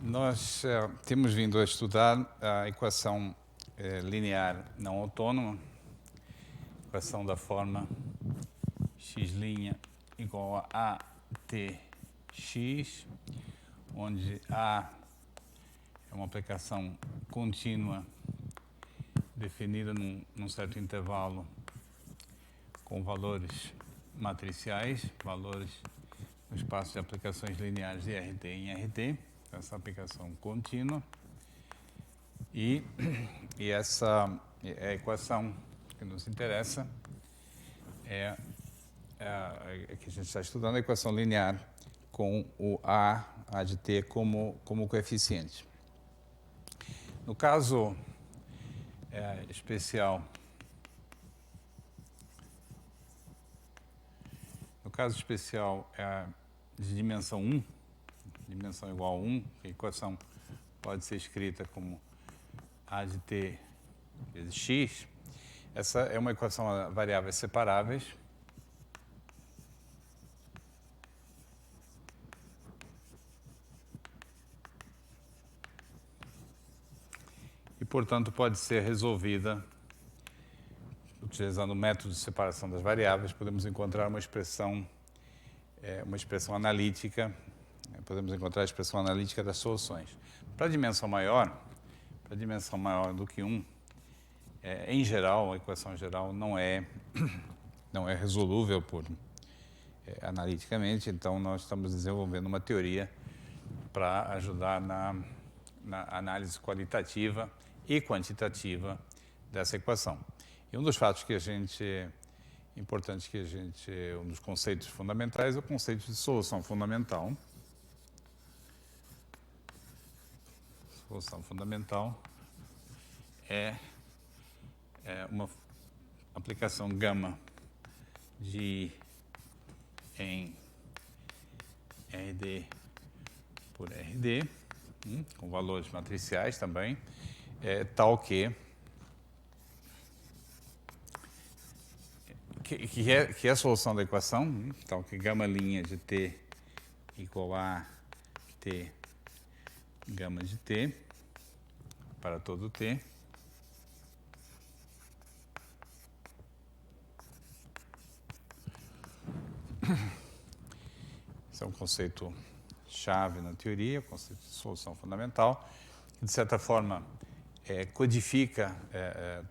Nós temos vindo a estudar a equação linear não autônoma, equação da forma x' igual a ATX, onde A é uma aplicação contínua definida num certo intervalo com valores matriciais, valores no espaço de aplicações lineares de RT em RT, essa aplicação contínua. E essa é a equação que nos interessa, que a gente está estudando, a equação linear com o A de t como coeficiente. No caso especial, de dimensão 1, dimensão igual a 1, a equação pode ser escrita como A de t vezes x. Essa é uma equação a variáveis separáveis. E, portanto, pode ser resolvida utilizando o método de separação das variáveis. Podemos encontrar uma expressão analítica, podemos encontrar a expressão analítica das soluções. Para dimensão maior do que 1, em geral, a equação geral não é resolúvel analiticamente, então nós estamos desenvolvendo uma teoria para ajudar na análise qualitativa e quantitativa dessa equação. E um dos fatos importantes um dos conceitos fundamentais é o conceito de solução fundamental. Solução fundamental é uma aplicação gama de em RD por RD, com valores matriciais também, tal que é a solução da equação, tal que gama' de t igual a t gama de t para todo t. Esse é um conceito chave na teoria, o conceito de solução fundamental, que, de certa forma, codifica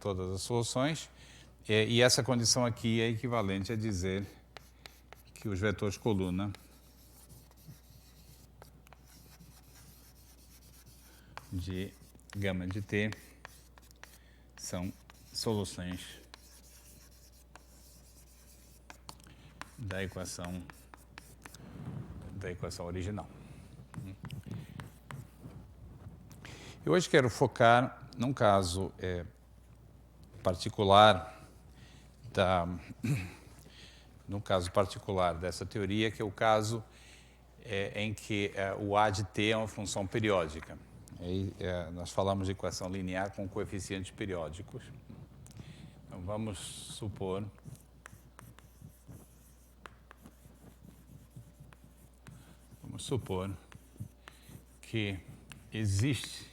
todas as soluções, e essa condição aqui é equivalente a dizer que os vetores coluna de gama de t são soluções da equação original. Eu hoje quero focar num caso particular dessa teoria, que é o caso em que o A de t é uma função periódica. Aí, nós falamos de equação linear com coeficientes periódicos. Então, vamos supor que existe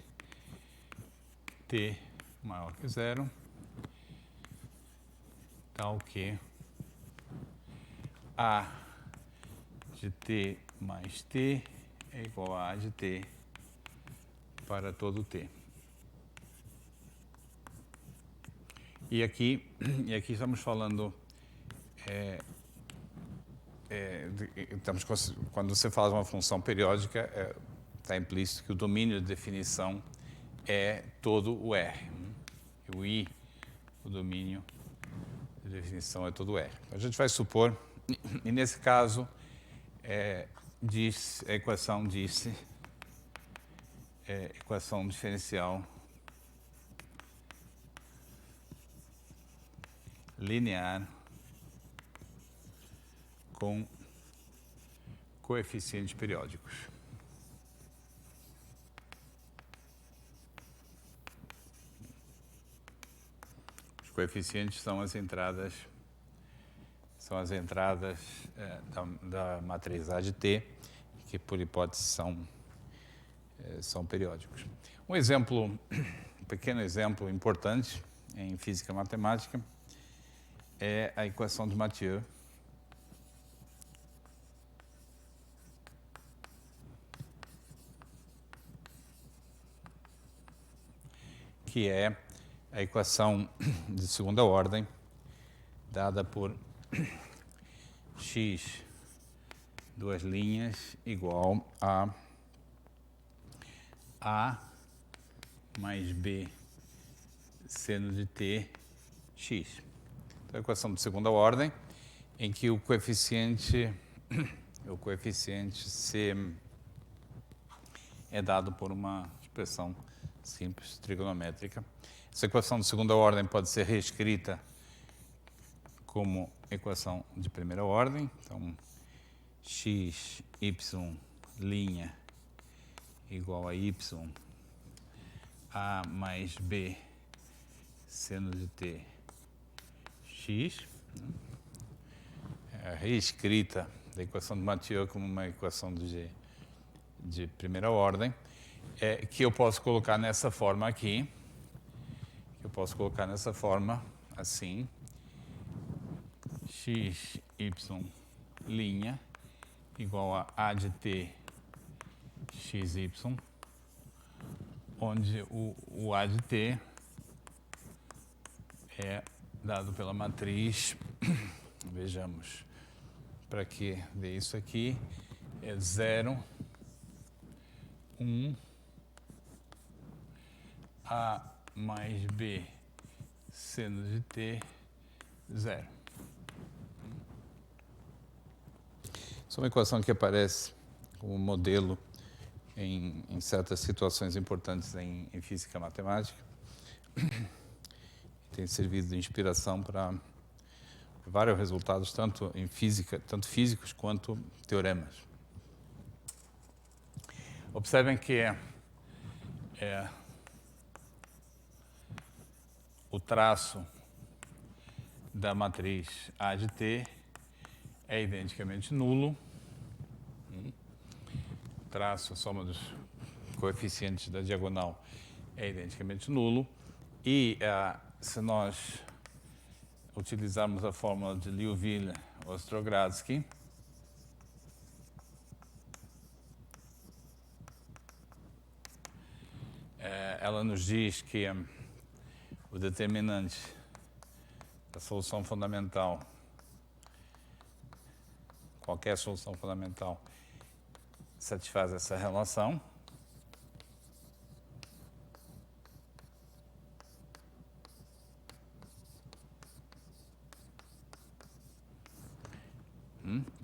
t maior que zero, tal que A de t mais t é igual a A de t para todo t. E aqui estamos falando... quando você fala de uma função periódica, está implícito que o domínio de definição é todo o R. O I, o domínio de definição é todo o R. A gente vai supor, e nesse caso, a equação equação diferencial linear com coeficientes periódicos. Os coeficientes são as entradas da matriz A de t, que por hipótese são são periódicos. Um exemplo, um pequeno exemplo importante em física matemática é a equação de Mathieu, que é a equação de segunda ordem dada por x, duas linhas, igual a mais b seno de t x. Então, a equação de segunda ordem, em que o coeficiente c é dado por uma expressão simples, trigonométrica. Essa equação de segunda ordem pode ser reescrita como equação de primeira ordem. Então, x, y, linha, igual a y, a mais b, seno de t, x. É a reescrita da equação de Mathieu como uma equação de primeira ordem, que eu posso colocar nessa forma aqui, assim, x, y, linha, igual a de t, x, y, onde o a de t é dado pela matriz, vejamos, para que dê isso aqui, é 0, 1, a mais b seno de t, 0. Essa é uma equação que aparece como modelo em certas situações importantes em física matemática. Tem servido de inspiração para vários resultados, tanto em física, tanto físicos quanto teoremas. Observem que o traço da matriz A de t é identicamente nulo. O traço, a soma dos coeficientes da diagonal, é identicamente nulo. E se nós utilizarmos a fórmula de Liouville-Ostrogradski, ela nos diz que o determinante da solução fundamental, qualquer solução fundamental, satisfaz essa relação.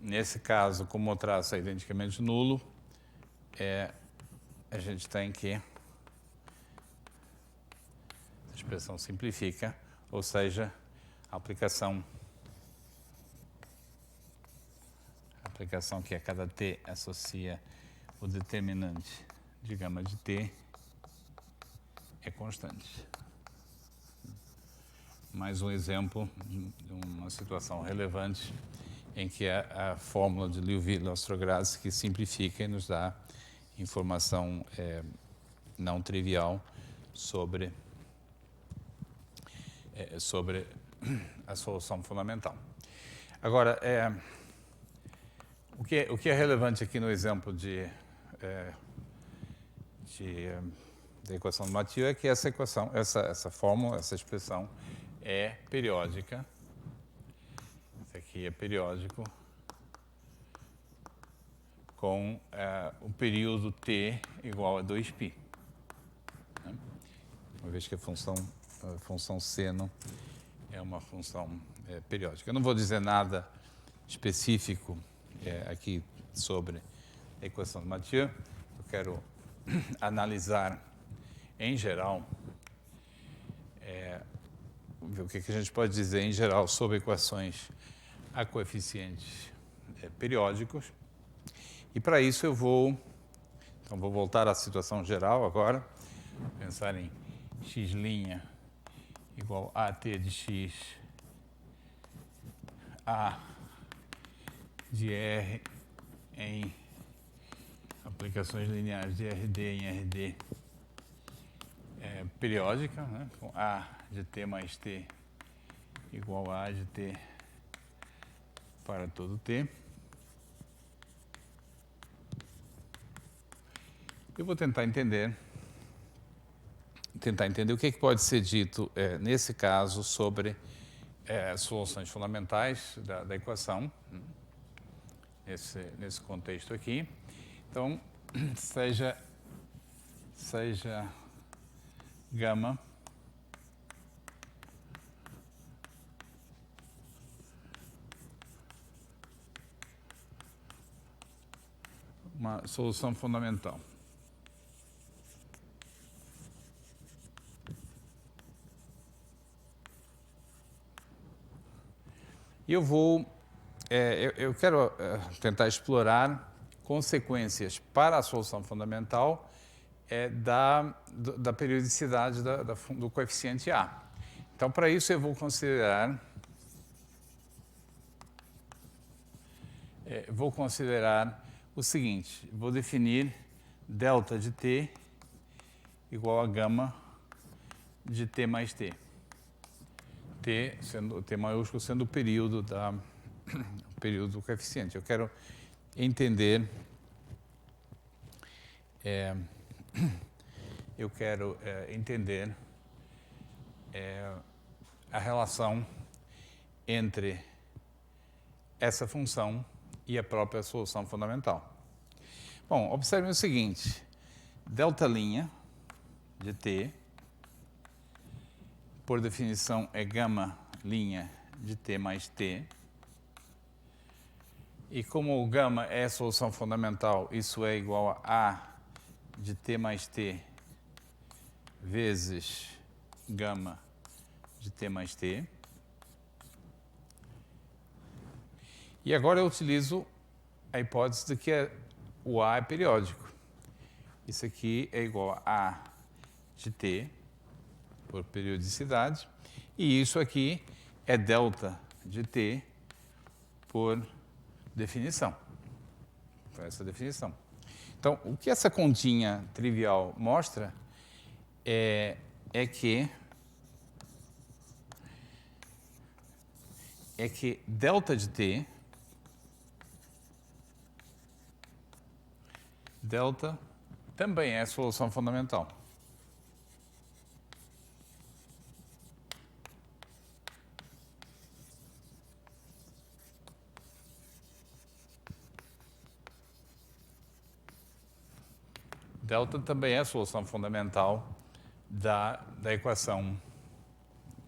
Nesse caso, como o traço é identicamente nulo, a gente tem que a expressão simplifica, ou seja, a aplicação que a cada t associa o determinante de gama de t é constante. Mais um exemplo de uma situação relevante em que a fórmula de Liouville-Ostrogradski simplifica e nos dá informação não trivial sobre a solução fundamental. Agora, o que é relevante aqui no exemplo da equação de Mathieu é que essa equação, essa fórmula, essa expressão é periódica. Isso aqui é periódico com o período t igual a 2π. Né? Uma vez que a função seno é uma função periódica. Eu não vou dizer nada específico aqui sobre a equação de Mathieu. Eu quero analisar, em geral, ver o que a gente pode dizer, em geral, sobre equações a coeficientes periódicos. E, para isso, eu vou voltar à situação geral agora, pensar em x' igual a t de x, a de r em a aplicações lineares de RD em RD periódica, né? Com A de T mais T igual a de T para todo T. Eu vou tentar entender o que pode ser dito nesse caso sobre soluções fundamentais da equação, nesse contexto aqui. Então, seja gama uma solução fundamental. E eu quero tentar explorar consequências para a solução fundamental da periodicidade do coeficiente A. Então, para isso, eu vou considerar o seguinte: vou definir delta de T igual a gama de T mais T. T maiúsculo sendo o período do coeficiente. Eu quero entender a relação entre essa função e a própria solução fundamental. Bom, observem o seguinte: delta' de T, por definição, é gama' de T mais T. E como o gama é a solução fundamental, isso é igual a de T mais T vezes gama de T mais T. E agora eu utilizo a hipótese de que o A é periódico. Isso aqui é igual a A de T por periodicidade, e isso aqui é delta de T por definição. Por essa definição. Então, o que essa continha trivial mostra é que delta de T, delta também é a solução fundamental. Delta também é a solução fundamental da equação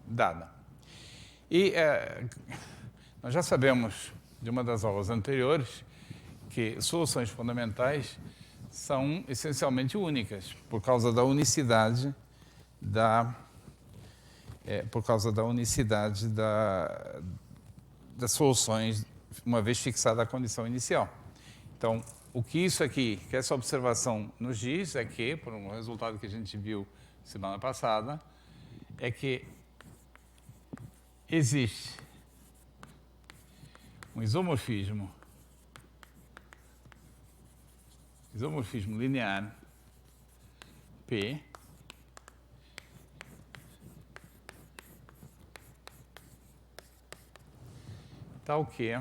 dada. E nós já sabemos de uma das aulas anteriores que soluções fundamentais são essencialmente únicas, por causa da unicidade das soluções, uma vez fixada a condição inicial. Então, o que essa observação nos diz é que, por um resultado que a gente viu semana passada, é que existe um isomorfismo linear P tal que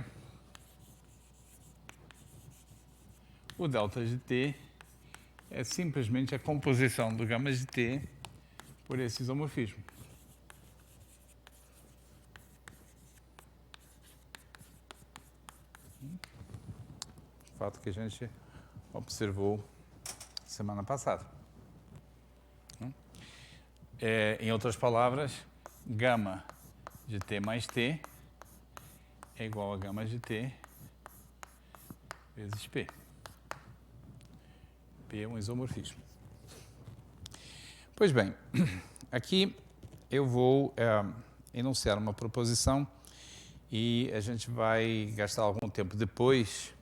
o delta de T é simplesmente a composição do gama de T por esse isomorfismo. Fato que a gente observou semana passada. Em outras palavras, gama de T mais T é igual a gama de T vezes P. P é um isomorfismo. Pois bem, aqui eu vou enunciar uma proposição e a gente vai gastar algum tempo depois,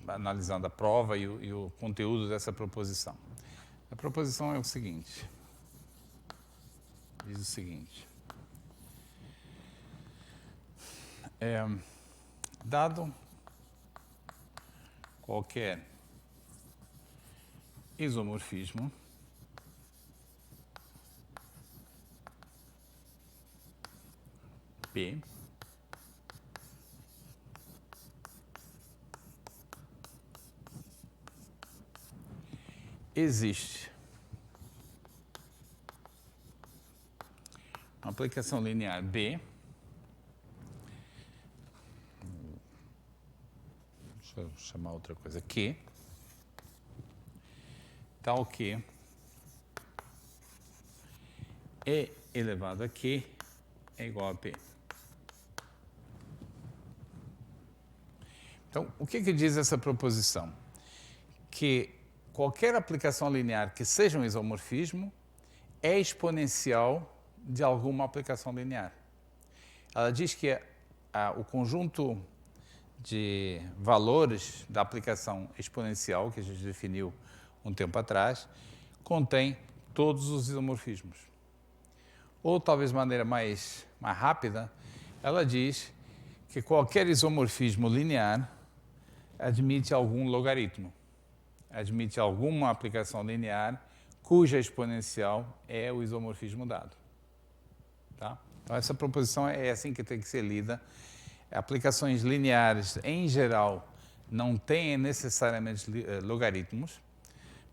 analisando a prova e o conteúdo dessa proposição. A proposição é o seguinte, diz o seguinte: dado qualquer isomorfismo P existe uma aplicação linear B, deixa eu chamar outra coisa, Q, tal que E elevado a Q é igual a P. Então, o que diz essa proposição? Que qualquer aplicação linear que seja um isomorfismo é exponencial de alguma aplicação linear. Ela diz que o conjunto de valores da aplicação exponencial, que a gente definiu um tempo atrás, contém todos os isomorfismos. Ou, talvez de maneira mais rápida, ela diz que qualquer isomorfismo linear admite algum logaritmo, admite alguma aplicação linear cuja exponencial é o isomorfismo dado. Tá? Então, essa proposição é assim que tem que ser lida. Aplicações lineares, em geral, não têm necessariamente logaritmos,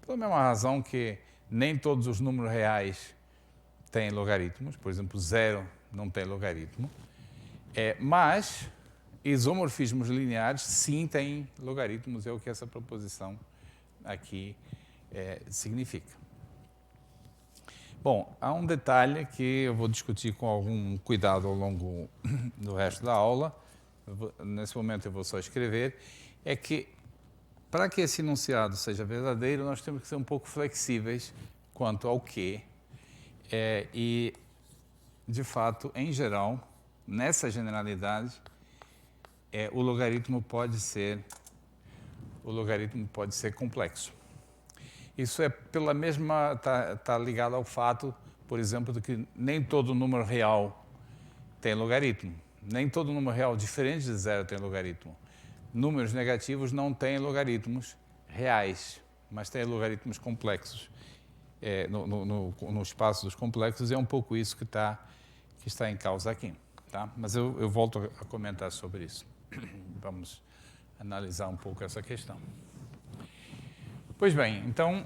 pela mesma razão que nem todos os números reais têm logaritmos. Por exemplo, 0 não tem logaritmo. Mas isomorfismos lineares, sim, têm logaritmos, é o que essa proposição aqui significa. Bom, há um detalhe que eu vou discutir com algum cuidado ao longo do resto da aula. Nesse momento eu vou só escrever, é que para que esse enunciado seja verdadeiro, nós temos que ser um pouco flexíveis quanto ao que. E, de fato, em geral, nessa generalidade, o logaritmo pode ser complexo. Isso é pela mesma, tá ligado ao fato, por exemplo, de que nem todo número real tem logaritmo. Nem todo número real diferente de 0 tem logaritmo. Números negativos não têm logaritmos reais, mas têm logaritmos complexos. No espaço dos complexos, é um pouco isso que está em causa aqui. Tá? Mas eu volto a comentar sobre isso. Vamos analisar um pouco essa questão. Pois bem, então,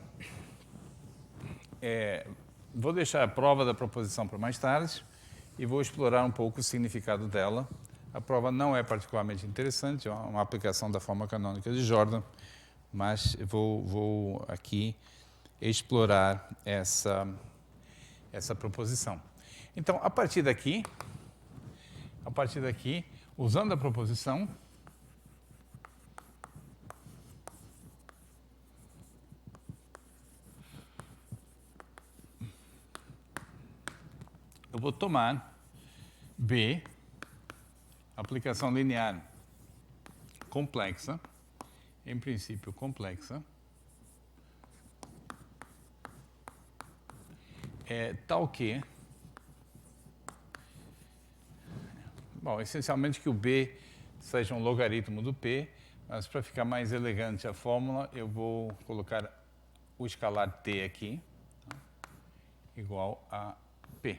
vou deixar a prova da proposição para mais tarde e vou explorar um pouco o significado dela. A prova não é particularmente interessante, é uma aplicação da forma canônica de Jordan, mas vou aqui explorar essa proposição. Então, a partir daqui, usando a proposição, eu vou tomar B, aplicação linear complexa, em princípio complexa, tal que, bom, essencialmente que o B seja um logaritmo do P, mas para ficar mais elegante a fórmula, eu vou colocar o escalar T aqui, igual a P.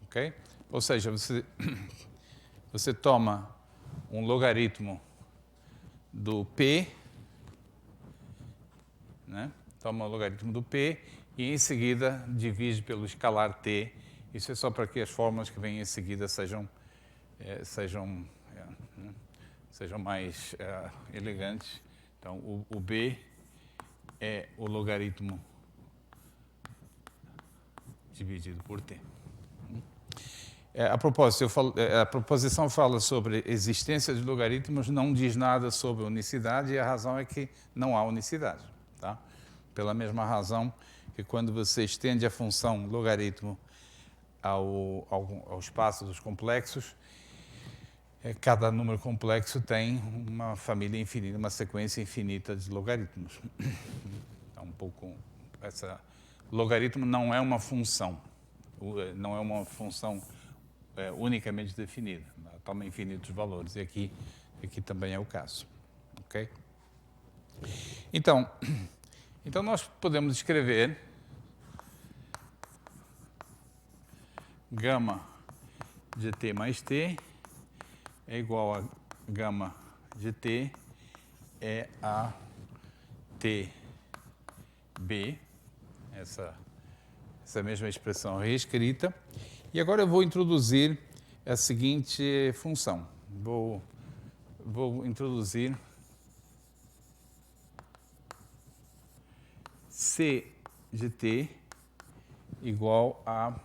Ok? Ou seja, você toma um logaritmo do P, né? Toma o logaritmo do P e, em seguida, divide pelo escalar T. Isso é só para que as fórmulas que vêm em seguida sejam mais elegantes. Então, o B é o logaritmo dividido por T. A propósito, a proposição fala sobre existência de logaritmos, não diz nada sobre unicidade, e a razão é que não há unicidade. Tá? Pela mesma razão que quando você estende a função logaritmo ao espaço dos complexos, cada número complexo tem uma família infinita, uma sequência infinita de logaritmos. Então, logaritmo não é uma função, unicamente definida, toma infinitos valores, e aqui também é o caso. ok? Então nós podemos escrever gama de t mais t é igual a gama de t é a tb, essa mesma expressão reescrita. E agora eu vou introduzir a seguinte função. Vou introduzir c de t igual a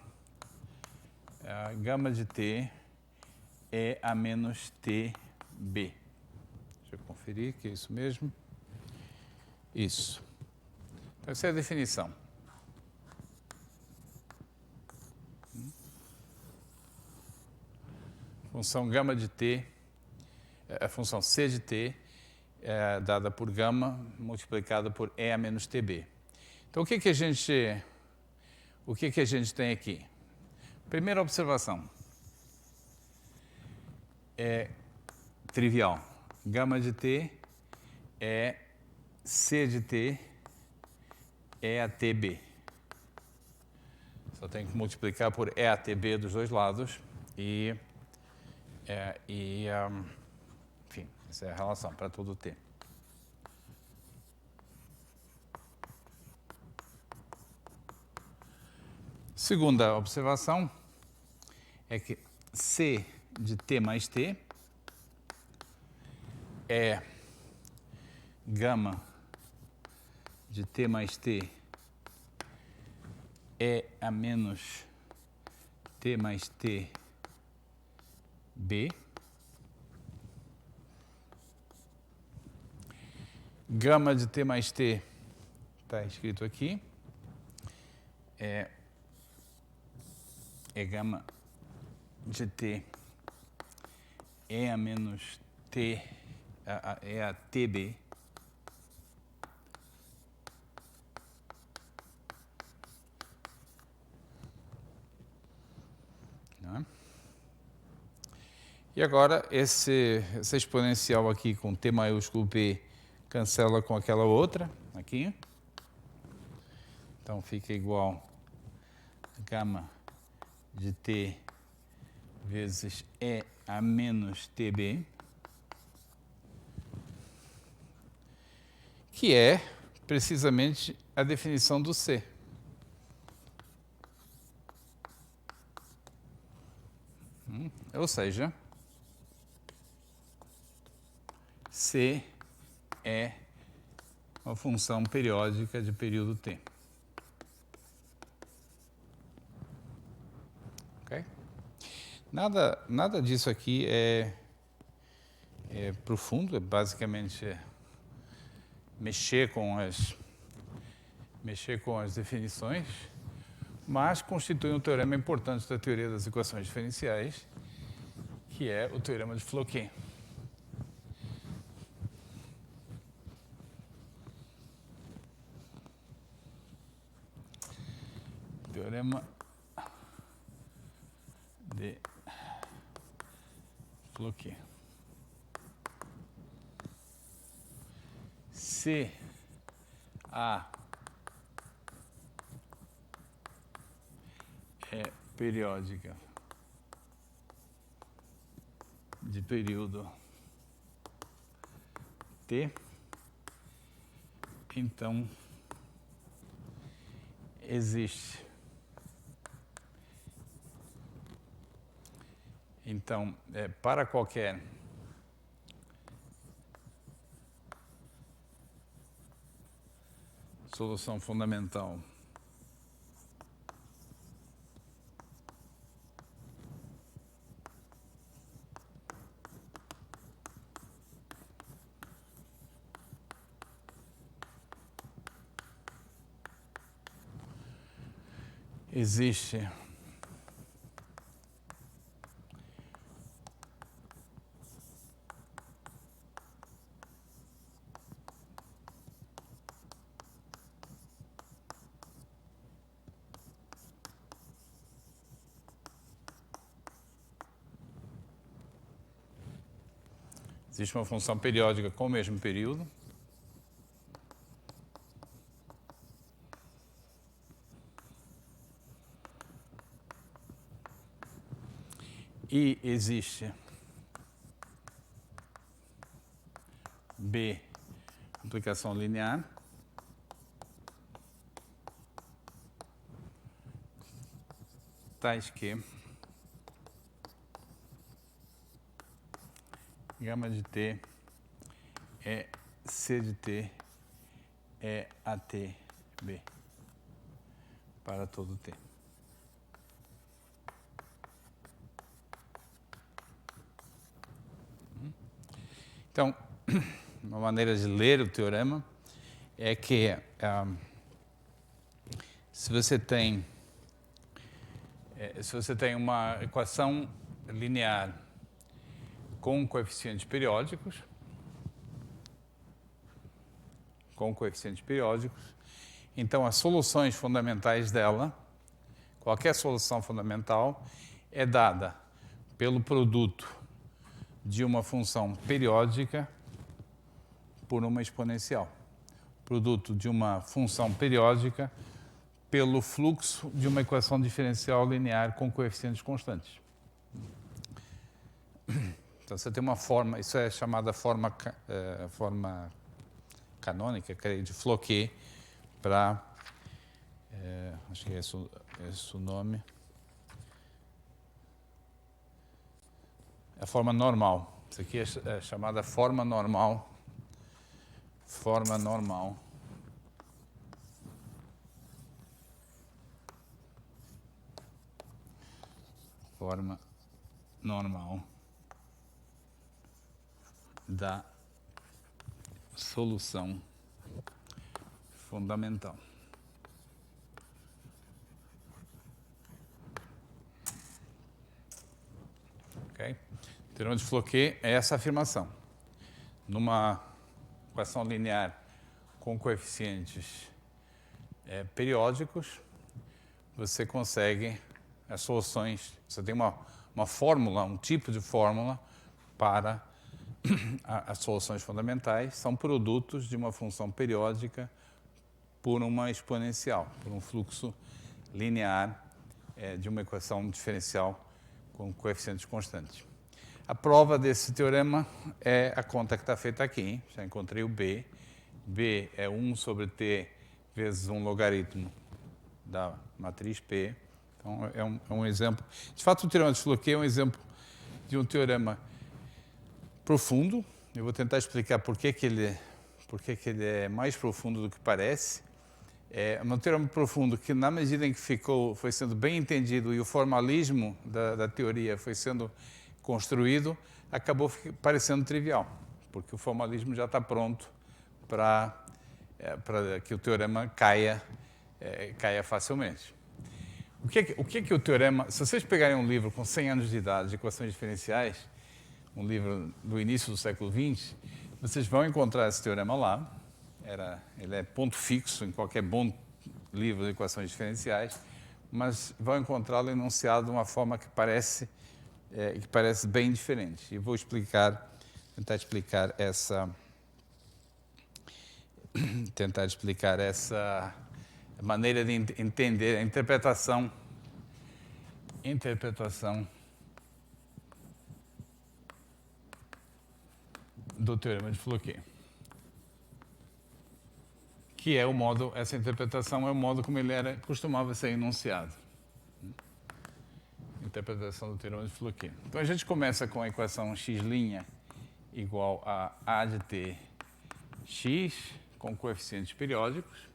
gama de t é a menos tb. Deixa eu conferir que é isso mesmo. Isso. Então, essa é a definição. Função gama de t, a função c de t é dada por gama multiplicada por e a menos tb. Então, o que a gente tem aqui? Primeira observação. É trivial. Gama de t é c de t é a tb. Só tem que multiplicar por e a tb dos dois lados enfim, essa é a relação para todo t. Segunda observação é que c de t mais t é gama de t mais t é a menos t mais t b. Gama de t mais t está escrito aqui. É gama de t é a menos t, é a tb. Não é? E agora, essa exponencial aqui com t maiúsculo b cancela com aquela outra aqui. Então, fica igual a gama de t vezes e a menos tb, que é precisamente a definição do c. Ou seja, c é uma função periódica de período t. Okay? Nada disso aqui é profundo, é basicamente mexer com as definições, mas constitui um teorema importante da teoria das equações diferenciais, que é o teorema de Floquet. Teorema de Floquet. Se A é periódica de período t, então existe. Então, para qualquer solução fundamental existe Existe uma função periódica com o mesmo período. E existe B, aplicação linear. Tais que gama de T é C de T é ATB para todo T. Então, uma maneira de ler o teorema é que se você tem uma equação linear com coeficientes periódicos, então as soluções fundamentais dela, qualquer solução fundamental, é dada pelo produto de uma função periódica por uma exponencial. Produto de uma função periódica pelo fluxo de uma equação diferencial linear com coeficientes constantes. Então, você tem uma forma, isso é chamada forma canônica, creio, de Floquet, para, acho que é esse o nome, é a forma normal. Isso aqui é chamada forma normal. Forma normal. Forma normal da solução fundamental. Ok? O teorema de Floquet é essa afirmação. Numa equação linear com coeficientes periódicos, você consegue as soluções. Você tem uma fórmula, um tipo de fórmula para as soluções fundamentais. São produtos de uma função periódica por uma exponencial, por um fluxo linear de uma equação diferencial com coeficientes constantes. A prova desse teorema é a conta que está feita aqui. Já encontrei o B. B é 1 sobre T vezes um logaritmo da matriz P. Então, é um exemplo. De fato, o teorema de Floquet é um exemplo de um teorema profundo. Eu vou tentar explicar por que ele é mais profundo do que parece. É um teorema profundo que, na medida em que foi sendo bem entendido e o formalismo da teoria foi sendo construído, acabou parecendo trivial, porque o formalismo já está pronto para que o teorema caia facilmente. O que o teorema... Se vocês pegarem um livro com 100 anos de idade, de equações diferenciais, um livro do início do século XX, vocês vão encontrar esse teorema lá. Ele é ponto fixo em qualquer bom livro de equações diferenciais, mas vão encontrá-lo enunciado de uma forma que parece bem diferente. E vou tentar explicar essa maneira de entender a interpretação do teorema de Floquet. Que é essa interpretação é o modo como ele costumava ser enunciado. Interpretação do teorema de Floquet. Então, a gente começa com a equação x' igual a de t x com coeficientes periódicos.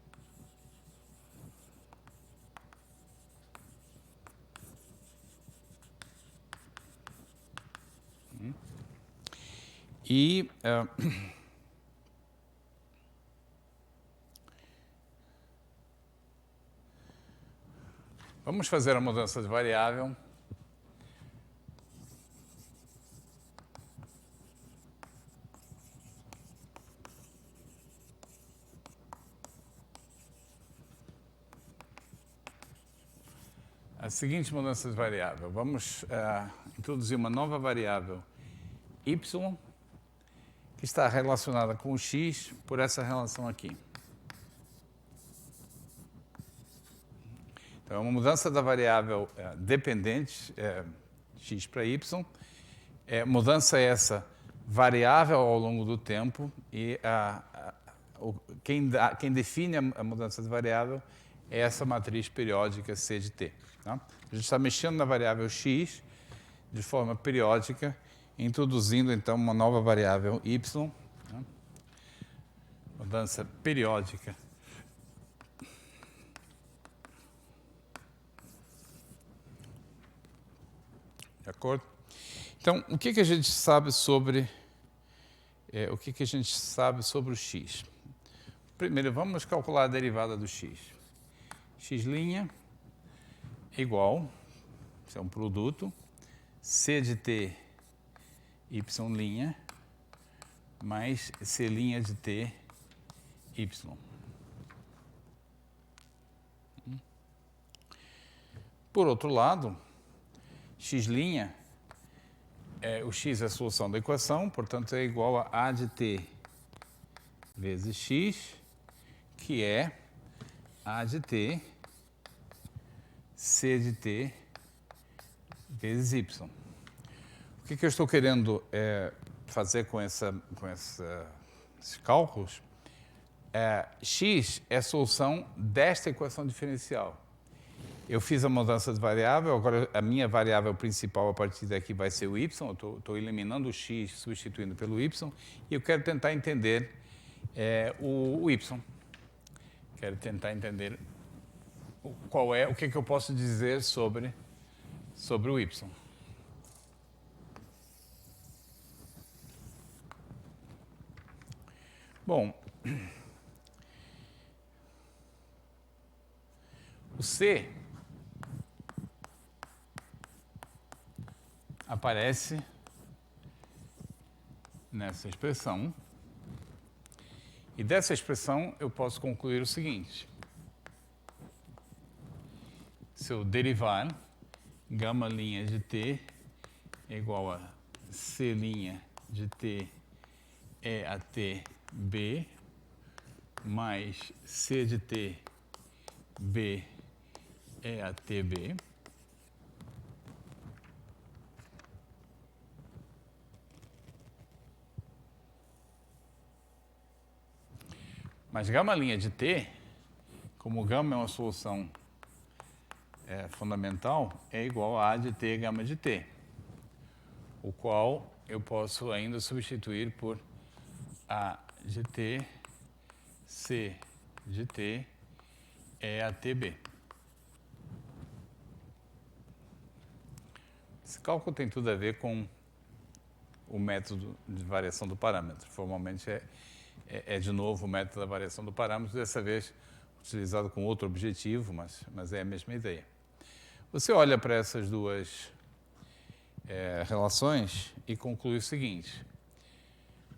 E vamos fazer a mudança de variável. A seguinte mudança de variável. Vamos introduzir uma nova variável y que está relacionada com o x por essa relação aqui. Então, é uma mudança da variável dependente, x para y. Mudança essa variável ao longo do tempo e quem define a mudança de variável é essa matriz periódica C de t. Tá? A gente está mexendo na variável x de forma periódica, introduzindo então uma nova variável y, tá? Mudança periódica. De acordo? Então, o que a gente sabe sobre o x? Primeiro, vamos calcular a derivada do x. X' é igual, isso é um produto, C de t y' mais C' de t y. Por outro lado, x', o x é a solução da equação, portanto é igual a A de t vezes x, que é A de t C de t vezes y. O que eu estou querendo fazer com esses cálculos? X é a solução desta equação diferencial. Eu fiz a mudança de variável, agora a minha variável principal a partir daqui vai ser o y, eu estou eliminando o x, substituindo pelo y, e eu quero tentar entender o y. Quero tentar entender o que eu posso dizer sobre o y. Bom, o C aparece nessa expressão, e dessa expressão eu posso concluir o seguinte: se eu derivar gama' de t é igual a C' de t é a tb mais C de t b é a tb, mas gama' de t, como gama é uma solução fundamental, é igual a de t gama de t, o qual eu posso ainda substituir por A de t, C de t é a tb. Esse cálculo tem tudo a ver com o método de variação do parâmetro. Formalmente de novo o método da variação do parâmetro, dessa vez utilizado com outro objetivo, mas é a mesma ideia. Você olha para essas duas relações e conclui o seguinte.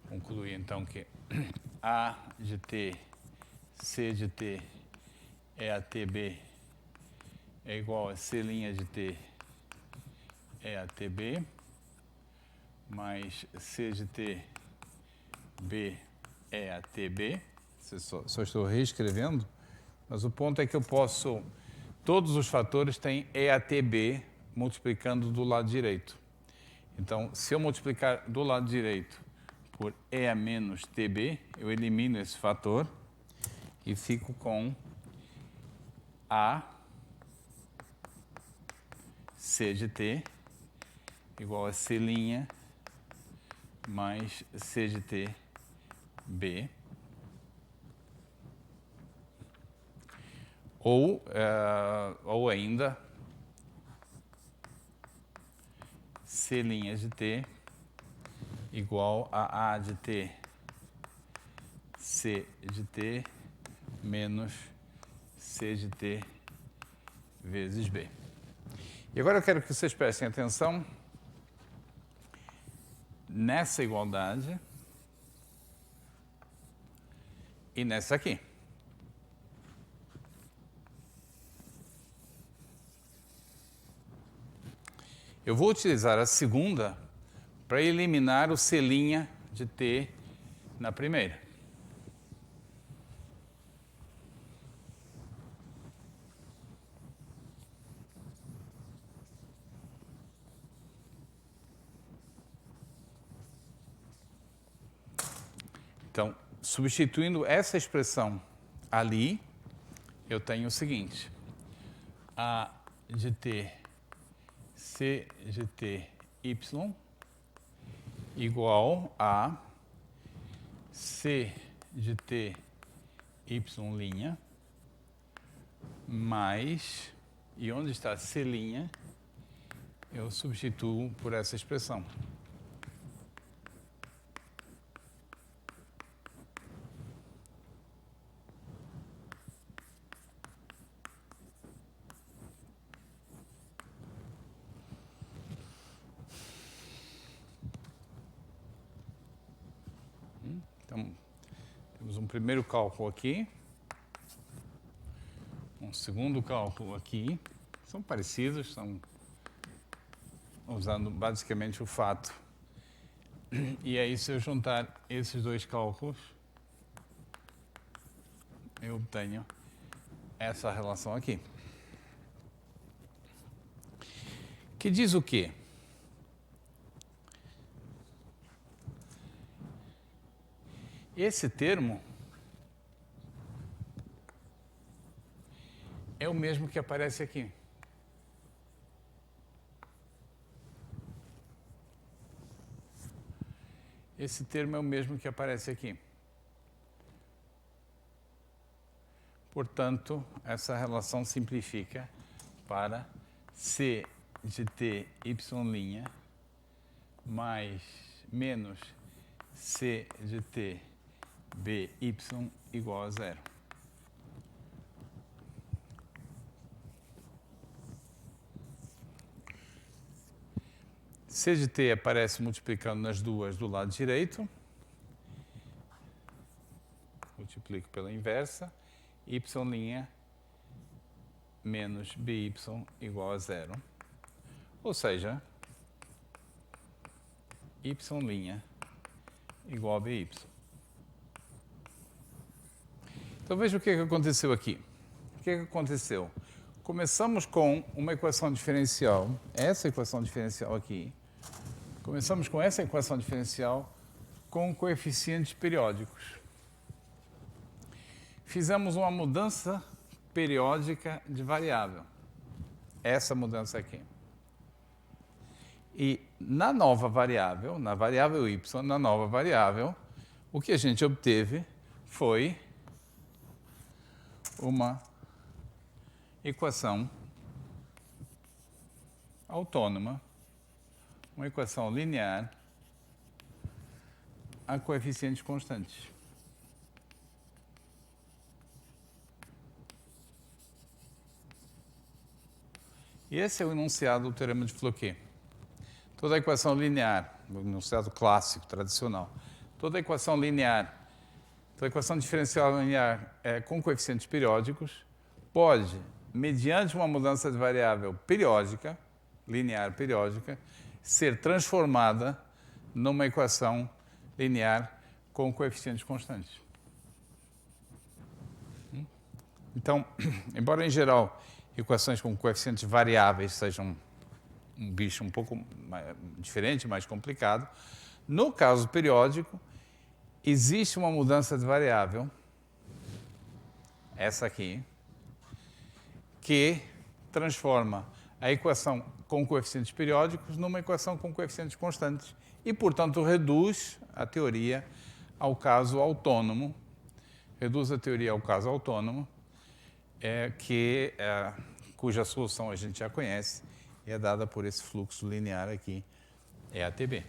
Conclui então que A de t, C de t é a tb é igual a C' de t é a tb mais C de t b é a tb. Só estou reescrevendo, mas o ponto é que eu posso, todos os fatores têm EATB multiplicando do lado direito. Então, se eu multiplicar do lado direito por EA menos TB, eu elimino esse fator e fico com A C de t igual a C' mais C de t b, ou ainda C' de t igual a de t C de t menos C de t vezes b. E agora eu quero que vocês prestem atenção nessa igualdade e nessa aqui. Eu vou utilizar a segunda para eliminar o C' de t na primeira. Então, substituindo essa expressão ali, eu tenho o seguinte: A de t, C de t, y, igual a C de t, y', mais, e onde está C', eu substituo por essa expressão. Então, temos um primeiro cálculo aqui, um segundo cálculo aqui, são parecidos, são usando basicamente o fato. E aí, se eu juntar esses dois cálculos, eu obtenho essa relação aqui. Que diz o quê? Esse termo é o mesmo que aparece aqui. Esse termo é o mesmo que aparece aqui. Portanto, essa relação simplifica para C de t, y' mais menos C de t, by igual a 0. C de t aparece multiplicando nas duas do lado direito. Multiplico pela inversa. Y' menos by igual a 0. Ou seja, y' igual a by. Então veja o que aconteceu aqui. O que aconteceu? Começamos com uma equação diferencial, essa equação diferencial aqui. Começamos com essa equação diferencial com coeficientes periódicos. Fizemos uma mudança periódica de variável. Essa mudança aqui. E na nova variável, na variável y, na nova variável, o que a gente obteve foi uma equação autônoma, uma equação linear a coeficientes constantes. E esse é o enunciado do teorema de Floquet. Toda equação linear, o enunciado clássico, tradicional, toda equação linear, toda equação diferencial linear com coeficientes periódicos pode, mediante uma mudança de variável periódica, linear periódica, ser transformada numa equação linear com coeficientes constantes. Então, embora em geral equações com coeficientes variáveis sejam um bicho um pouco diferente, mais complicado, no caso periódico, existe uma mudança de variável, essa aqui, que transforma a equação com coeficientes periódicos numa equação com coeficientes constantes e, portanto, reduz a teoria ao caso autônomo, cuja solução a gente já conhece e é dada por esse fluxo linear aqui, EATB.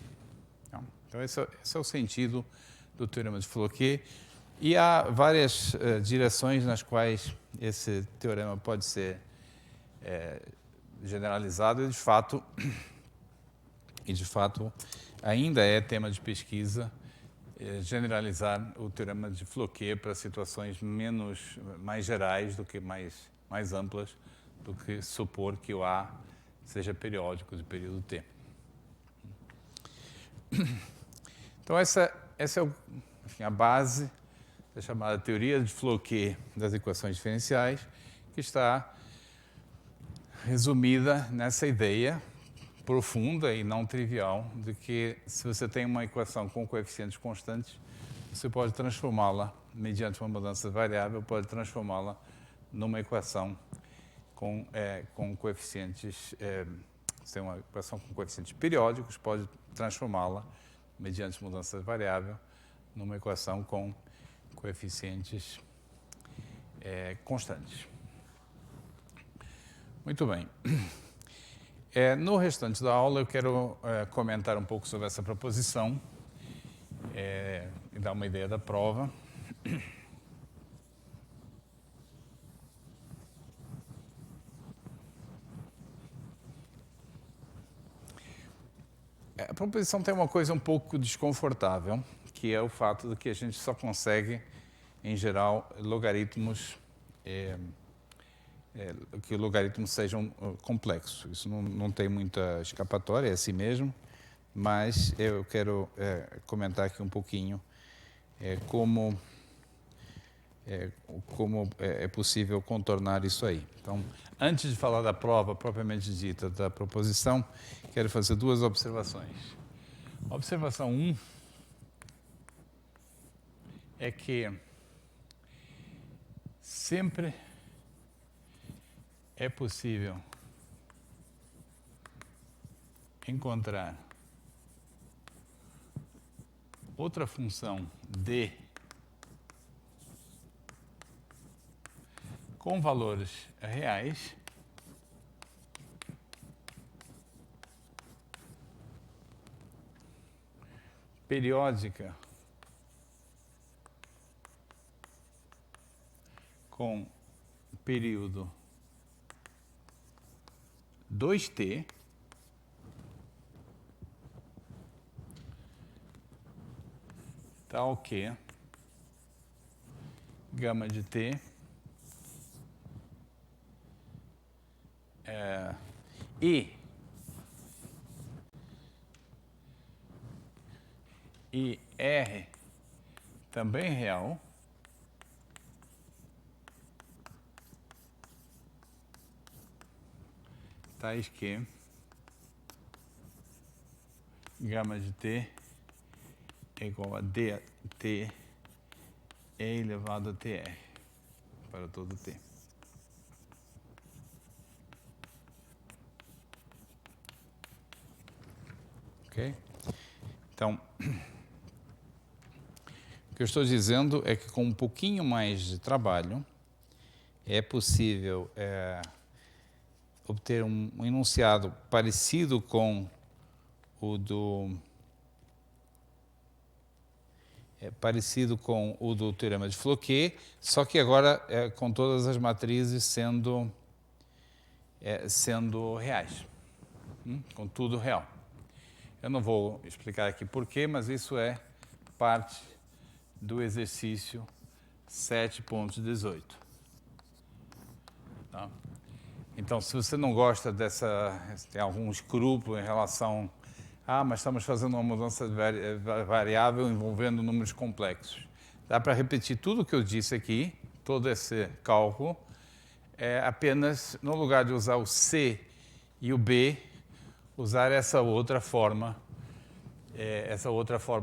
Então, esse é o sentido do teorema de Floquet. E há várias direções nas quais esse teorema pode ser generalizado e, de fato, ainda é tema de pesquisa generalizar o teorema de Floquet para situações mais gerais do que mais amplas do que supor que o A seja periódico de período T. Então, essa é enfim, a base da chamada teoria de Floquet das equações diferenciais, que está resumida nessa ideia profunda e não trivial de que se você tem uma equação com coeficientes constantes, você pode transformá-la, mediante uma mudança de variável, pode transformá-la numa equação com coeficientes, se tem uma equação com coeficientes periódicos, pode transformá-la, mediante mudança de variável, numa equação com coeficientes constantes. Muito bem. No restante da aula, eu quero comentar um pouco sobre essa proposição e dar uma ideia da prova. A proposição tem uma coisa um pouco desconfortável, que é o fato de que a gente só consegue, em geral, logaritmos que logaritmos sejam complexos. Isso não tem muita escapatória, é assim mesmo, mas eu quero comentar aqui um pouquinho como é possível contornar isso aí. Então, antes de falar da prova propriamente dita da proposição, quero fazer duas observações. Observação 1 é que sempre é possível encontrar outra função d com valores reais periódica com período 2t tal que gama de t e R também real tais que gama de t é igual a dt e elevado a tr para todo t. Ok? Então, o que eu estou dizendo é que com um pouquinho mais de trabalho é possível obter um enunciado parecido com o do teorema de Floquet, só que agora com todas as matrizes sendo reais, com tudo real. Eu não vou explicar aqui porquê, mas isso é parte do exercício 7.18. Tá? Então, se você não gosta tem algum escrúpulo em relação mas estamos fazendo uma mudança de variável envolvendo números complexos. Dá para repetir tudo o que eu disse aqui, todo esse cálculo, apenas, no lugar de usar o C e o B, usar essa outra forma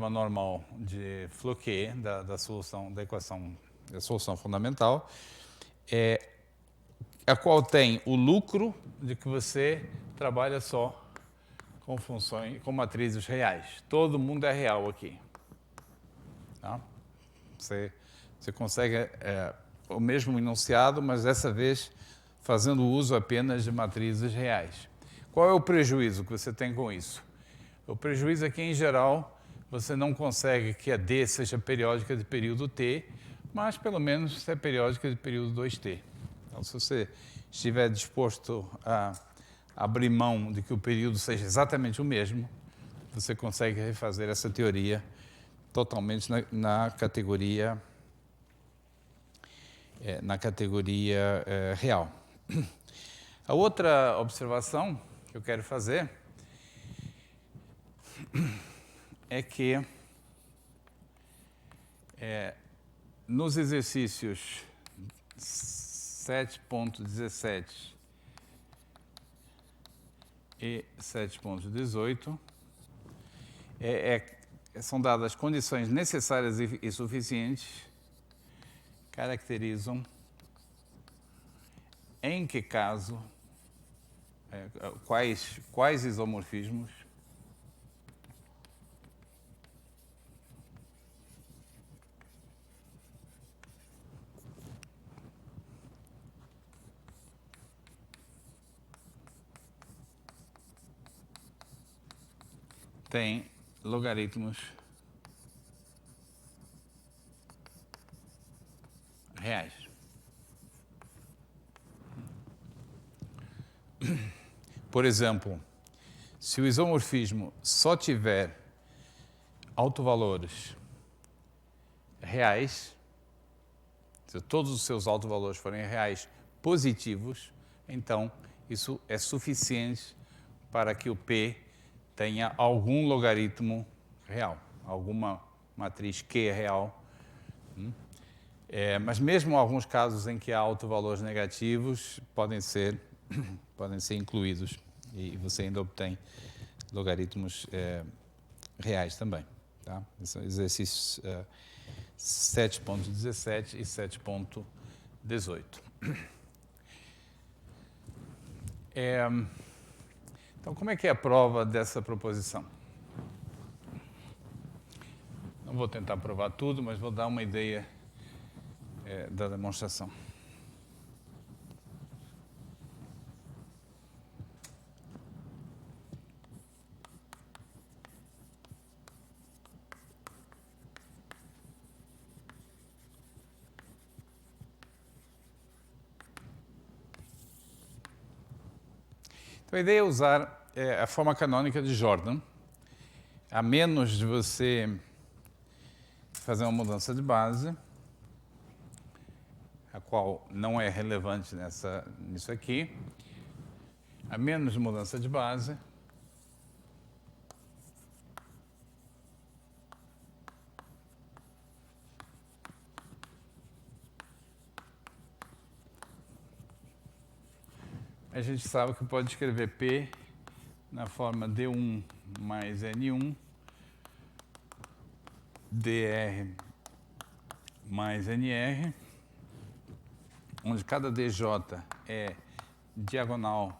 normal de Floquet, da solução da equação, da solução fundamental, a qual tem o lucro de que você trabalha só com funções, com matrizes reais. Todo mundo é real aqui. Tá? Você consegue o mesmo enunciado, mas dessa vez fazendo uso apenas de matrizes reais. Qual é o prejuízo que você tem com isso? O prejuízo é que, em geral, você não consegue que a D seja periódica de período T, mas, pelo menos, é periódica de período 2T. Então, se você estiver disposto a abrir mão de que o período seja exatamente o mesmo, você consegue refazer essa teoria totalmente na categoria real. A outra observação que eu quero fazer é que Nos exercícios 7.17 e 7.18, são dadas condições necessárias e suficientes, caracterizam em que caso, quais isomorfismos têm logaritmos reais. Por exemplo, se o isomorfismo só tiver autovalores reais, se todos os seus autovalores forem reais positivos, então isso é suficiente para que o P tenha algum logaritmo real, alguma matriz Q real. Mas mesmo alguns casos em que há autovalores negativos podem ser incluídos e você ainda obtém logaritmos reais também. Tá? Esses são exercícios 7.17 e 7.18. Então, como é que é a prova dessa proposição? Não vou tentar provar tudo, mas vou dar uma ideia da demonstração. Então, a ideia é usar a forma canônica de Jordan, a menos de você fazer uma mudança de base, a qual não é relevante nisso aqui, a menos de mudança de base, a gente sabe que pode escrever P na forma D1 mais N1, DR mais NR, onde cada DJ é diagonal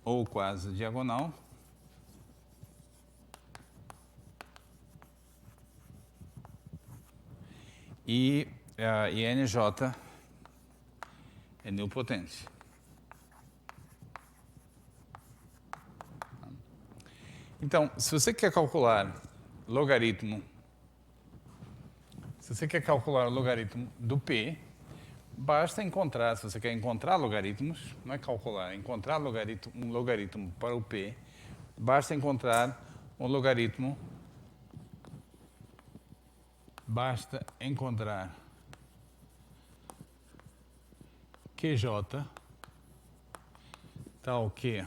ou quase diagonal. E NJ é nilpotente. Então, se você quer calcular logaritmo, o logaritmo do P, basta encontrar, se você quer encontrar logaritmos, não é calcular, é encontrar um logaritmo para o P, basta encontrar um logaritmo, QJ, tal que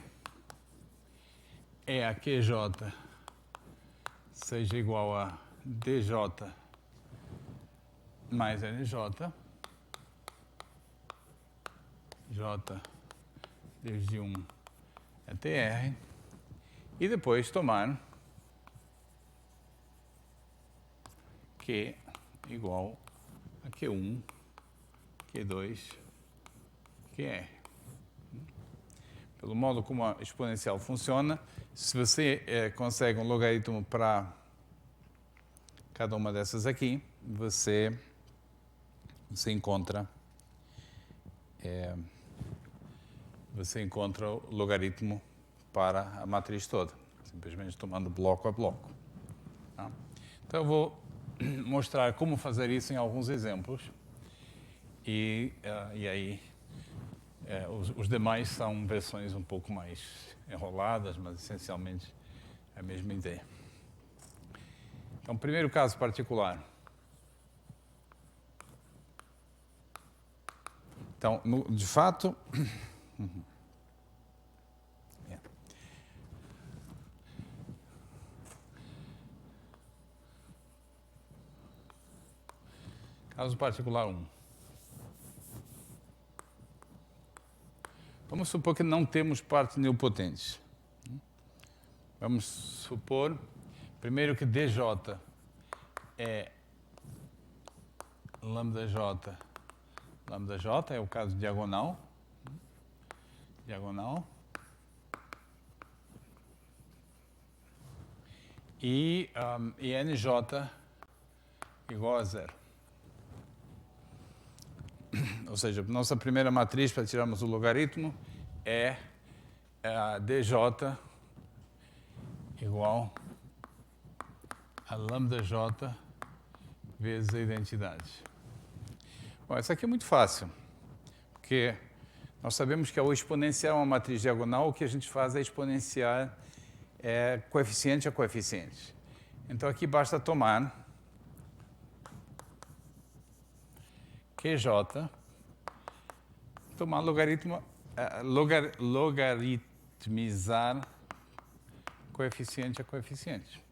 a QJ seja igual a DJ mais NJ, J desde 1 até R, e depois tomar Q igual a Q1, Q2, QR. Pelo modo como a exponencial funciona, se você consegue um logaritmo para cada uma dessas aqui, você encontra o logaritmo para a matriz toda, simplesmente tomando bloco a bloco. Tá? Então eu vou mostrar como fazer isso em alguns exemplos e aí os demais são versões um pouco mais enroladas, mas essencialmente é a mesma ideia. Então, primeiro caso particular. Então, de fato, Caso particular 1. Vamos supor que não temos partes nilpotentes. Vamos supor, primeiro, que dj é lambda j. Lambda j é o caso diagonal. Diagonal. E nj igual a 0. Ou seja, nossa primeira matriz para tirarmos o logaritmo é a dj igual a lambda j vezes a identidade. Bom, essa aqui é muito fácil, porque nós sabemos que ao exponenciar uma matriz diagonal, o que a gente faz é exponenciar coeficiente a coeficiente. Então, aqui basta tomar QJ, tomar logaritmizar coeficiente a coeficiente.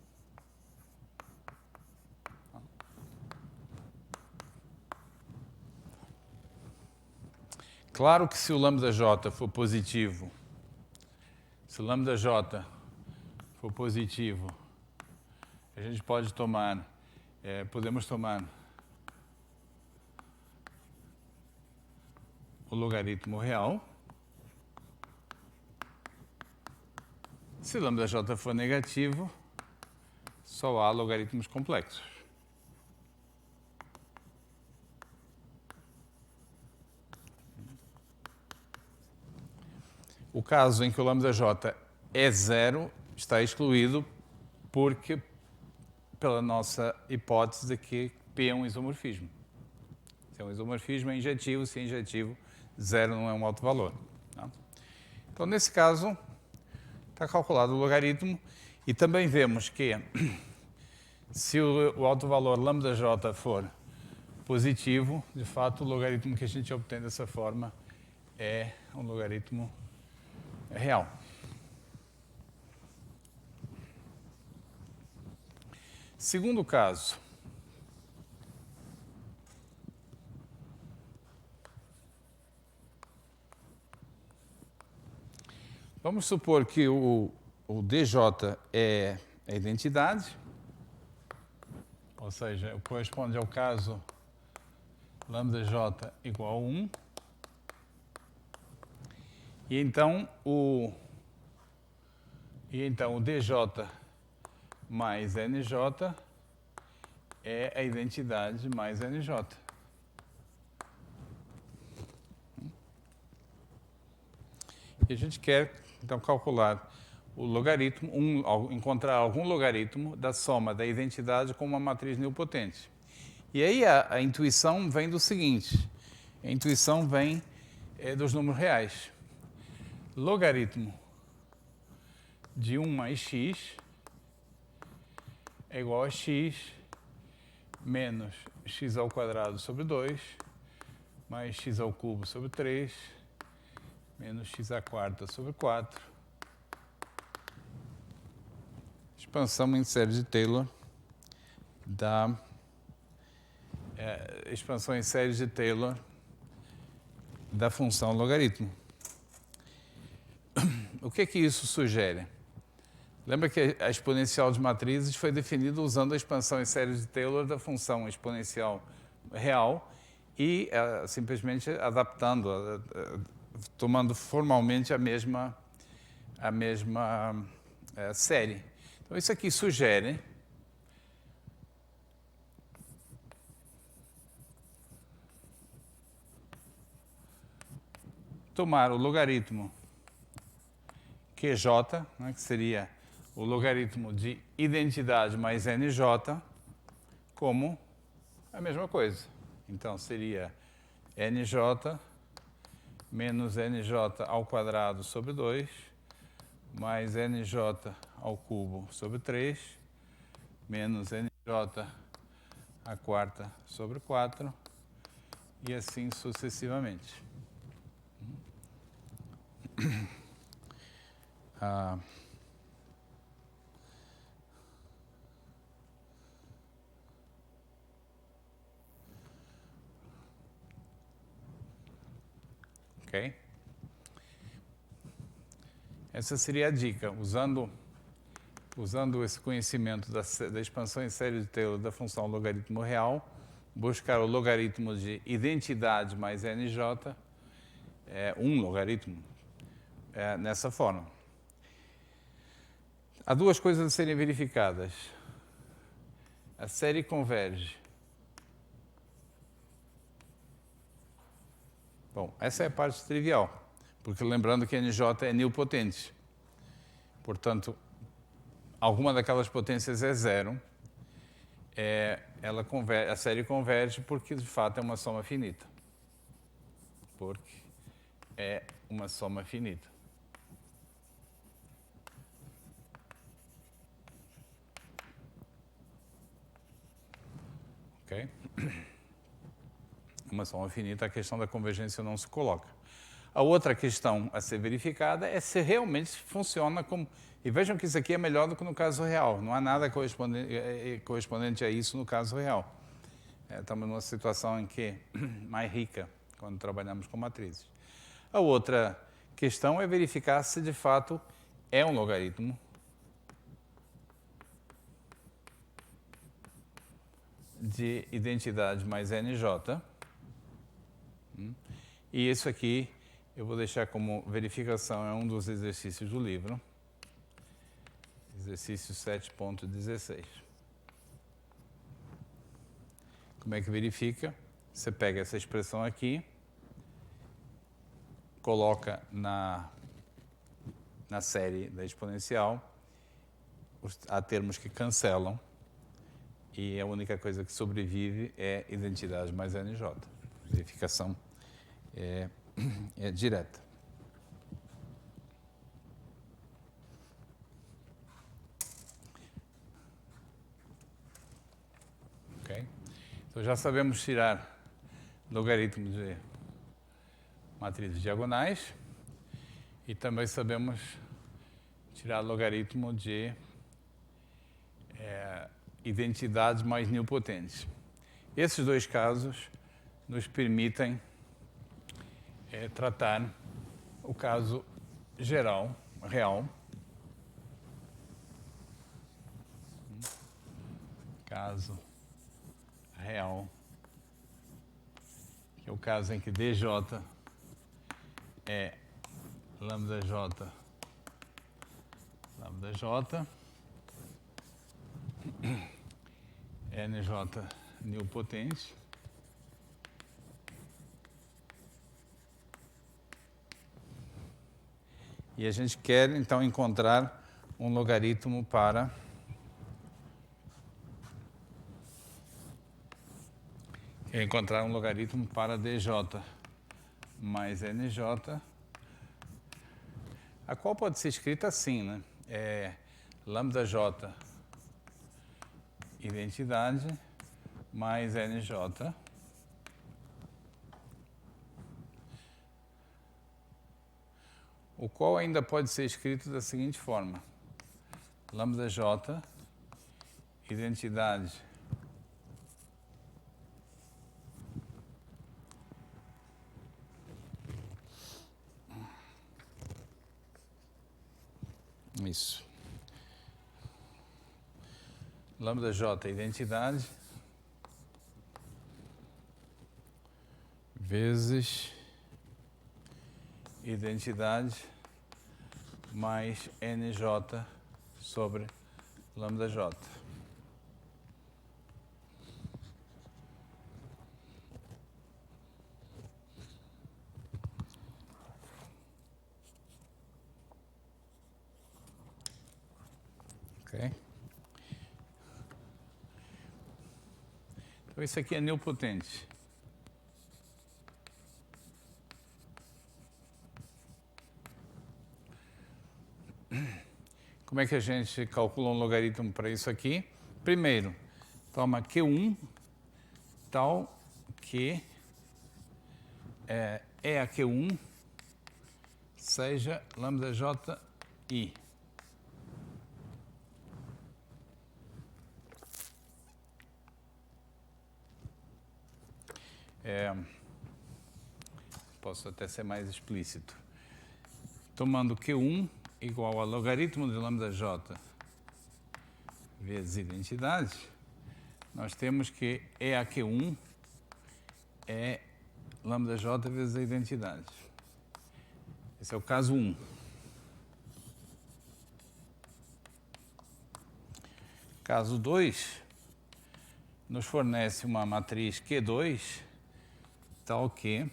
Claro que se o lambda j for positivo, a gente pode tomar, podemos tomar o logaritmo real. Se lambda j for negativo, só há logaritmos complexos. O caso em que o lambda j é 0 está excluído porque, pela nossa hipótese de que P é um isomorfismo. Se é um isomorfismo, é injetivo. Se é injetivo, 0 não é um alto valor. Tá? Então, nesse caso, está calculado o logaritmo. E também vemos que, se o alto valor lambda j for positivo, de fato, o logaritmo que a gente obtém dessa forma é um logaritmo real. Segundo caso. Vamos supor que o dj é a identidade, ou seja, corresponde ao caso lambda j igual a 1. E então o dj mais nj é a identidade mais nj. E a gente quer, então, calcular o logaritmo, encontrar algum logaritmo da soma da identidade com uma matriz nilpotente. E aí a intuição vem do seguinte, a intuição vem dos números reais. Logaritmo de 1 mais x é igual a x menos x ao quadrado sobre 2 mais x ao cubo sobre 3 menos x à quarta sobre 4. Expansão em série de Taylor da expansão em série de Taylor da função logaritmo. O que isso sugere? Lembra que a exponencial de matrizes foi definida usando a expansão em série de Taylor da função exponencial real e simplesmente adaptando, tomando formalmente a mesma série. Então, isso aqui sugere tomar o logaritmo QJ, né, que seria o logaritmo de identidade mais nj, como a mesma coisa. Então, seria nj menos nj ao quadrado sobre 2, mais nj ao cubo sobre 3, menos nj à quarta sobre 4, e assim sucessivamente. ok? Essa seria a dica, usando esse conhecimento da expansão em série de Taylor da função logaritmo real, buscar o logaritmo de identidade mais NJ, um logaritmo, nessa forma. Há duas coisas a serem verificadas. A série converge. Bom, essa é a parte trivial, porque lembrando que NJ é nilpotente. Portanto, alguma daquelas potências é zero, a série converge porque, de fato, é uma soma finita. Porque é uma soma finita. Ok? Uma soma finita, a questão da convergência não se coloca. A outra questão a ser verificada é se realmente funciona como... E vejam que isso aqui é melhor do que no caso real. Não há nada correspondente a isso no caso real. Estamos numa situação em que mais rica quando trabalhamos com matrizes. A outra questão é verificar se de fato é um logaritmo de identidade mais NJ. E isso aqui eu vou deixar como verificação, é um dos exercícios do livro. Exercício 7.16. Como é que verifica? Você pega essa expressão aqui, coloca na série da exponencial, há termos que cancelam, e a única coisa que sobrevive é identidade mais NJ. Verificação é direta. Ok? Então já sabemos tirar logaritmo de matrizes diagonais e também sabemos tirar logaritmo de identidades mais nilpotentes. Esses dois casos nos permitem tratar o caso geral, real. Caso real, que é o caso em que DJ é lambda J, NJ nilpotente, e a gente quer então encontrar um logaritmo para DJ mais NJ, a qual pode ser escrita assim, né? Lambda J identidade mais NJ o qual ainda pode ser escrito da seguinte forma: lambda J identidade isso. Lambda J identidade vezes identidade mais NJ sobre lambda J. Ok? Então, isso aqui é nilpotente. Como é que a gente calcula um logaritmo para isso aqui? Primeiro, toma Q1 tal que é a Q1 seja lambda Ji. posso até ser mais explícito. Tomando Q1 igual a logaritmo de lambda_j vezes identidade, nós temos que EAQ1 é lambda_j vezes a identidade. Esse é o caso 1. Caso 2, nos fornece uma matriz Q2, tal que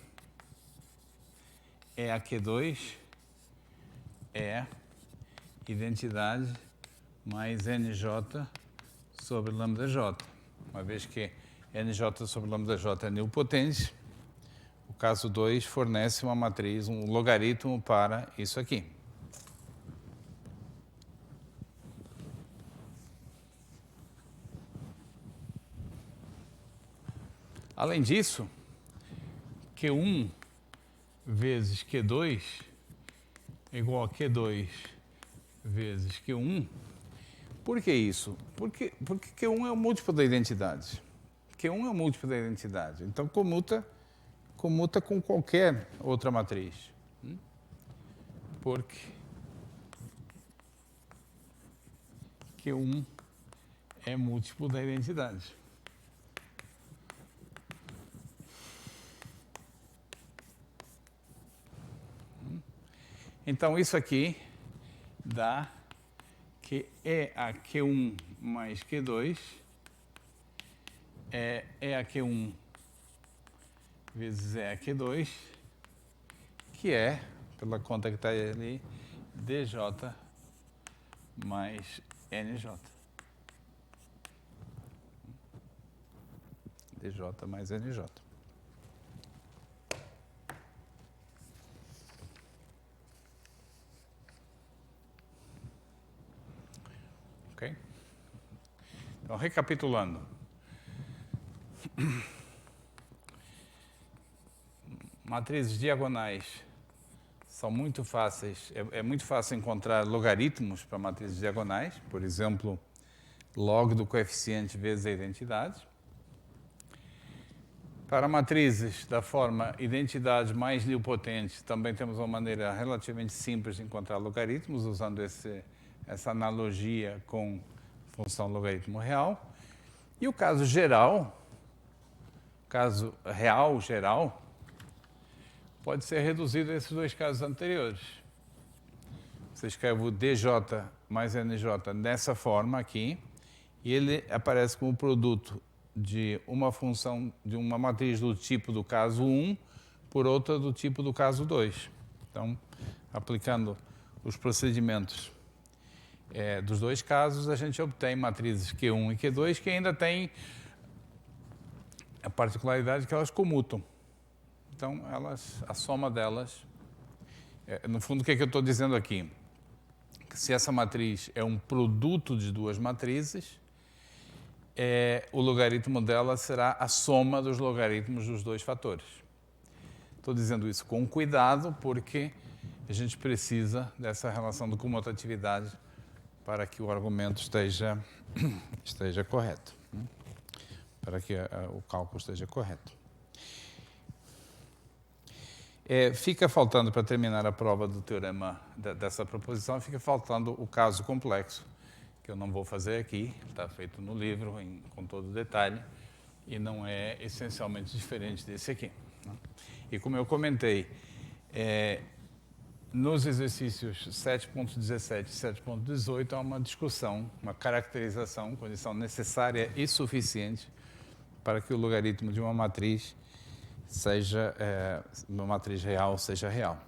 EAQ2 é identidade mais NJ sobre lambda_j. Uma vez que NJ sobre lambda_j é nilpotente, o caso 2 fornece uma matriz, um logaritmo para isso aqui. Além disso, Q1 vezes Q2 é igual a Q2 vezes Q1. Por que isso? Porque Q1 é o múltiplo da identidade. Q1 é o múltiplo da identidade. Então, comuta com qualquer outra matriz. Porque Q1 é múltiplo da identidade. Então, isso aqui dá que EAQ1 mais Q2 é EAQ1 vezes EAQ2, que é, pela conta que está ali, DJ mais NJ. DJ mais NJ. Ok? Então, recapitulando. Matrizes diagonais são muito fáceis. É muito fácil encontrar logaritmos para matrizes diagonais. Por exemplo, log do coeficiente vezes a identidade. Para matrizes da forma identidade mais nilpotente, também temos uma maneira relativamente simples de encontrar logaritmos, usando essa analogia com função logaritmo real. E o caso geral, caso real geral, pode ser reduzido a esses dois casos anteriores. Você escreve o DJ mais NJ dessa forma aqui, e ele aparece como produto de uma função, de uma matriz do tipo do caso 1 por outra do tipo do caso 2. Então, aplicando os procedimentos dos dois casos, a gente obtém matrizes Q1 e Q2 que ainda têm a particularidade que elas comutam. Então, a soma delas... no fundo, o que eu estou dizendo aqui? Que se essa matriz é um produto de duas matrizes, o logaritmo dela será a soma dos logaritmos dos dois fatores. Estou dizendo isso com cuidado, porque a gente precisa dessa relação de comutatividade para que o argumento esteja correto, para que o cálculo esteja correto. Fica faltando, para terminar a prova do teorema dessa proposição, fica faltando o caso complexo, que eu não vou fazer aqui, está feito no livro com todo o detalhe, e não é essencialmente diferente desse aqui. E como eu comentei, nos exercícios 7.17 e 7.18 há uma discussão, uma caracterização, condição necessária e suficiente para que o logaritmo de uma matriz seja, uma matriz real seja real.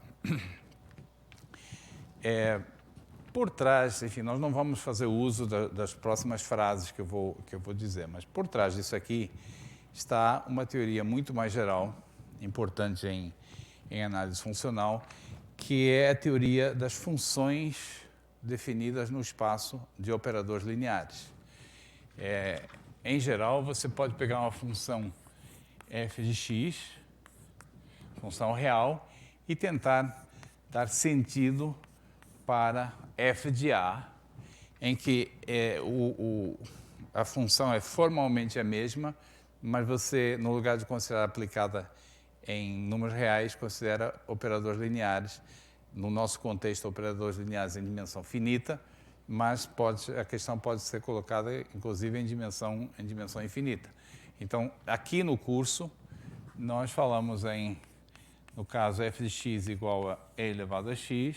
Por trás, enfim, nós não vamos fazer uso das próximas frases que eu vou dizer, mas por trás disso aqui está uma teoria muito mais geral, importante em análise funcional, que é a teoria das funções definidas no espaço de operadores lineares. Em geral, você pode pegar uma função f de x, função real, e tentar dar sentido para f de a, em que a função é formalmente a mesma, mas você, no lugar de considerar aplicada em números reais, considera operadores lineares. No nosso contexto, operadores lineares em dimensão finita, mas a questão pode ser colocada, inclusive, em dimensão infinita. Então, aqui no curso, nós falamos no caso, f de x igual a e elevado a x,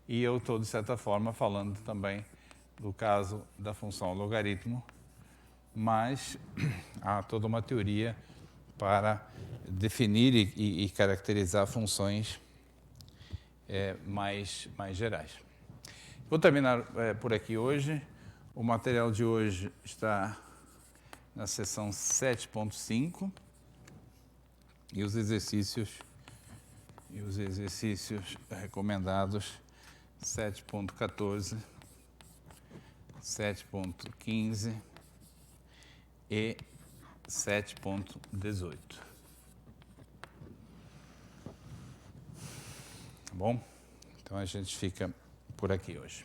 e eu estou, de certa forma, falando também do caso da função logaritmo, mas há toda uma teoria para definir e caracterizar funções mais gerais. Vou terminar por aqui hoje. O material de hoje está na seção 7.5 e os exercícios recomendados 7.14, 7.15 e 7.18. Tá bom? Então a gente fica por aqui hoje.